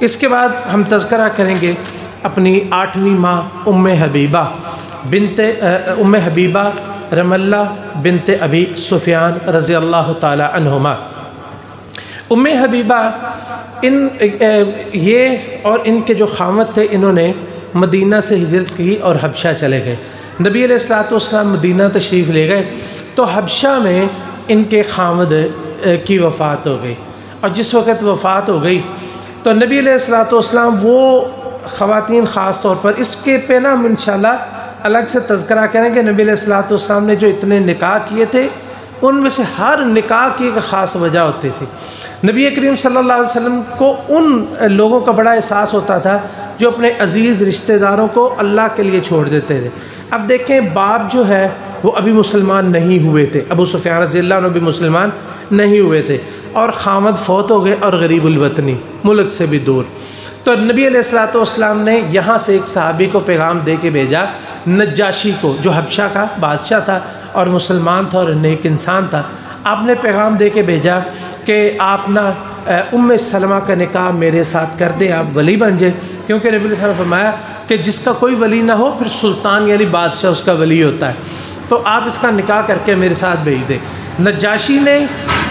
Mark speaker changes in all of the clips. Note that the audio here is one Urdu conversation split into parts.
Speaker 1: اس کے بعد ہم تذکرہ کریں گے اپنی 8ویں ماں ام حبیبہ رملہ بنت ابی سفیان رضی اللہ تعالی عنہما۔ ام حبیبہ یہ اور ان کے جو خاوند تھے، انہوں نے مدینہ سے ہجرت کی اور حبشہ چلے گئے۔ نبی علیہ الصلوۃ والسلام مدینہ تشریف لے گئے تو حبشہ میں ان کے خاوند کی وفات ہو گئی، اور جس وقت وفات ہو گئی تو نبی علیہ الصلوۃ والسلام وہ خواتین خاص طور پر اس کے پہ نا ہم انشاءاللہ الگ سے تذکرہ کریں کہ نبی علیہ الصلوۃ والسلام نے جو اتنے نکاح کیے تھے ان میں سے ہر نکاح کی ایک خاص وجہ ہوتی تھی۔ نبی کریم صلی اللہ علیہ وسلم کو ان لوگوں کا بڑا احساس ہوتا تھا جو اپنے عزیز رشتہ داروں کو اللہ کے لیے چھوڑ دیتے تھے۔ اب دیکھیں باپ جو ہے وہ ابھی مسلمان نہیں ہوئے تھے، ابو سفیان رضی اللہ عنہ بھی مسلمان نہیں ہوئے تھے، اور خامد فوت ہو گئے اور غریب الوطنی، ملک سے بھی دور۔ تو نبی علیہ الصلوۃ والسلام نے یہاں سے ایک صحابی کو پیغام دے کے بھیجا، نجاشی کو، جو حبشہ کا بادشاہ تھا اور مسلمان تھا اور نیک انسان تھا۔ آپ نے پیغام دے کے بھیجا کہ آپ نا ام سلمہ کا نکاح میرے ساتھ کر دیں، آپ ولی بن جائیں، کیونکہ نبی علیہ السلام نے فرمایا کہ جس کا کوئی ولی نہ ہو پھر سلطان یعنی بادشاہ اس کا ولی ہوتا ہے، تو آپ اس کا نکاح کر کے میرے ساتھ بھیج دیں۔ نجاشی نے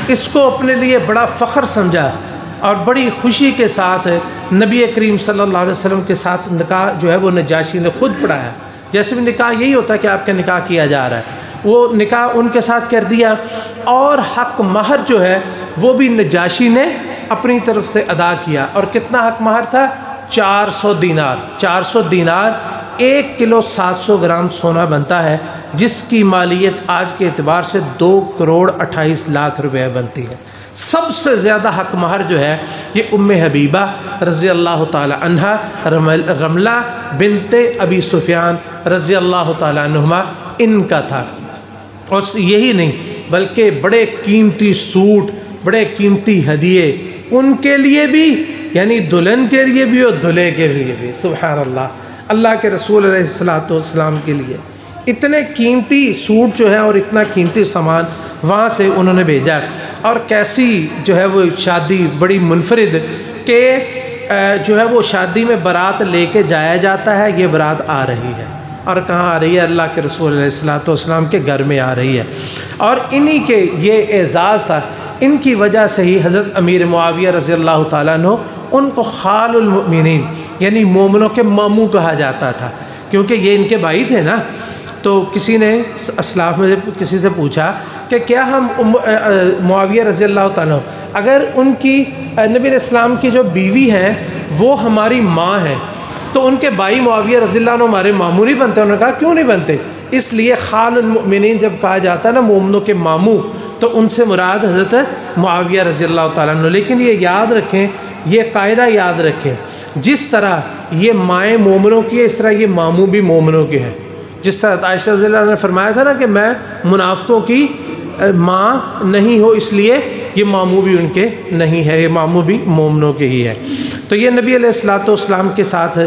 Speaker 1: اس کو اپنے لیے بڑا فخر سمجھا اور بڑی خوشی کے ساتھ نبی کریم صلی اللہ علیہ وسلم کے ساتھ نکاح جو ہے وہ نجاشی نے خود پڑھایا۔ جیسے بھی نکاح یہی ہوتا ہے کہ آپ کا نکاح کیا جا رہا ہے، وہ نکاح ان کے ساتھ کر دیا، اور حق مہر جو ہے وہ بھی نجاشی نے اپنی طرف سے ادا کیا۔ اور کتنا حق مہر تھا؟ 400 دینار۔ 400 دینار 1 کلو 700 گرام سونا بنتا ہے، جس کی مالیت آج کے اعتبار سے 2 کروڑ 28 لاکھ روپے بنتی ہے۔ سب سے زیادہ حق مہر جو ہے یہ ام حبیبہ رضی اللہ تعالی عنہا رملہ بنت ابی سفیان رضی اللہ تعالی عنہما ان کا تھا۔ اور یہی نہیں بلکہ بڑے قیمتی سوٹ، بڑے قیمتی ہدیے ان کے لیے بھی، یعنی دلہن کے لیے بھی اور دلہے کے لیے بھی، سبحان اللہ، اللہ کے رسول علیہ الصلوۃ والسلام کے لیے اتنے قیمتی سوٹ جو ہے اور اتنا قیمتی سامان وہاں سے انہوں نے بھیجا۔ اور کیسی جو ہے وہ شادی بڑی منفرد کہ جو ہے وہ شادی میں بارات لے کے جایا جاتا ہے، یہ بارات آ رہی ہے، اور کہاں آ رہی ہے؟ اللہ کے رسول علیہ الصلوۃ والسلام کے گھر میں آ رہی ہے۔ اور انہی کے یہ اعزاز تھا، ان کی وجہ سے ہی حضرت امیر معاویہ رضی اللہ تعالیٰ عنہ ان کو خال المؤمنین یعنی مومنوں کے ماموں کہا جاتا تھا، کیونکہ یہ ان کے بھائی تھے نا۔ تو کسی نے اسلاف میں کسی سے پوچھا کہ کیا ہم معاویہ رضی اللہ تعالیٰ اگر ان کی نبی علیہ السلام کی جو بیوی ہیں وہ ہماری ماں ہیں تو ان کے بھائی معاویہ رضی اللہ عنہ ہمارے ماموں نہیں بنتے؟ انہوں نے کہا کیوں نہیں بنتے؟ اس لیے خال المؤمنین جب کہا جاتا ہے نا مومنوں کے ماموں، تو ان سے مراد حضرت معاویہ رضی اللہ تعالیٰ عنہ۔ لیکن یہ یاد رکھیں، یہ قاعدہ یاد رکھیں، جس طرح یہ مائیں مومنوں کی ہے اس طرح یہ ماموں بھی مومنوں کے ہیں۔ جس طرح عائشہ رضی اللہ عنہ نے فرمایا تھا نا کہ میں منافقوں کی ماں نہیں ہو، اس لیے یہ ماموں بھی ان کے نہیں ہے، یہ ماموں بھی مومنوں کے ہی ہے۔ تو یہ نبی علیہ الصلوۃ والسلام کے ساتھ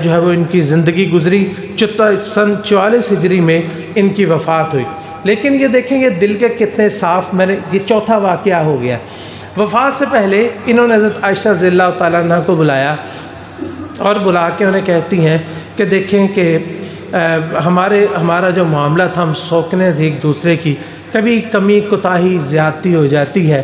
Speaker 1: جو ہے وہ ان کی زندگی گزری۔ سن 44 ہجری میں ان کی وفات ہوئی۔ لیکن یہ دیکھیں یہ دل کے کتنے صاف، میں نے یہ چوتھا واقعہ ہو گیا۔ وفات سے پہلے انہوں نے حضرت عائشہ رضی اللہ تعالیٰ عنہ کو بلایا اور بلا کے انہیں کہتی ہیں کہ دیکھیں کہ ہمارا جو معاملہ تھا، ہم سوکنے تھے ایک دوسرے کی، کبھی کمی کوتاہی زیادتی ہو جاتی ہے،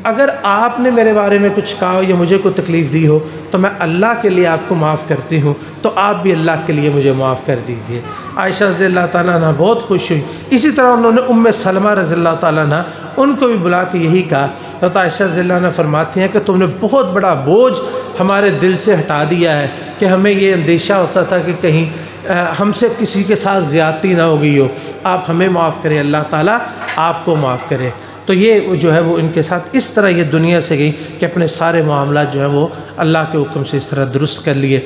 Speaker 1: اگر آپ نے میرے بارے میں کچھ کہا ہو یا مجھے کوئی تکلیف دی ہو تو میں اللہ کے لیے آپ کو معاف کرتی ہوں، تو آپ بھی اللہ کے لیے مجھے معاف کر دیجئے۔ عائشہ رضی اللہ تعالیٰ عنہ بہت خوش ہوئی۔ اسی طرح انہوں نے ام سلمہ رضی اللہ تعالیٰ عنہ ان کو بھی بلا کے یہی کہا۔ حضرت عائشہ رضی اللہ عنہ فرماتی ہیں کہ تم نے بہت بڑا بوجھ ہمارے دل سے ہٹا دیا ہے کہ ہمیں یہ اندیشہ ہوتا تھا کہ کہیں ہم سے کسی کے ساتھ زیادتی نہ ہو گئی ہو، آپ ہمیں معاف کریں، اللہ تعالیٰ آپ کو معاف کرے۔ تو یہ جو ہے وہ ان کے ساتھ اس طرح یہ دنیا سے گئی کہ اپنے سارے معاملات جو ہیں وہ اللہ کے حکم سے اس طرح درست کر لیے۔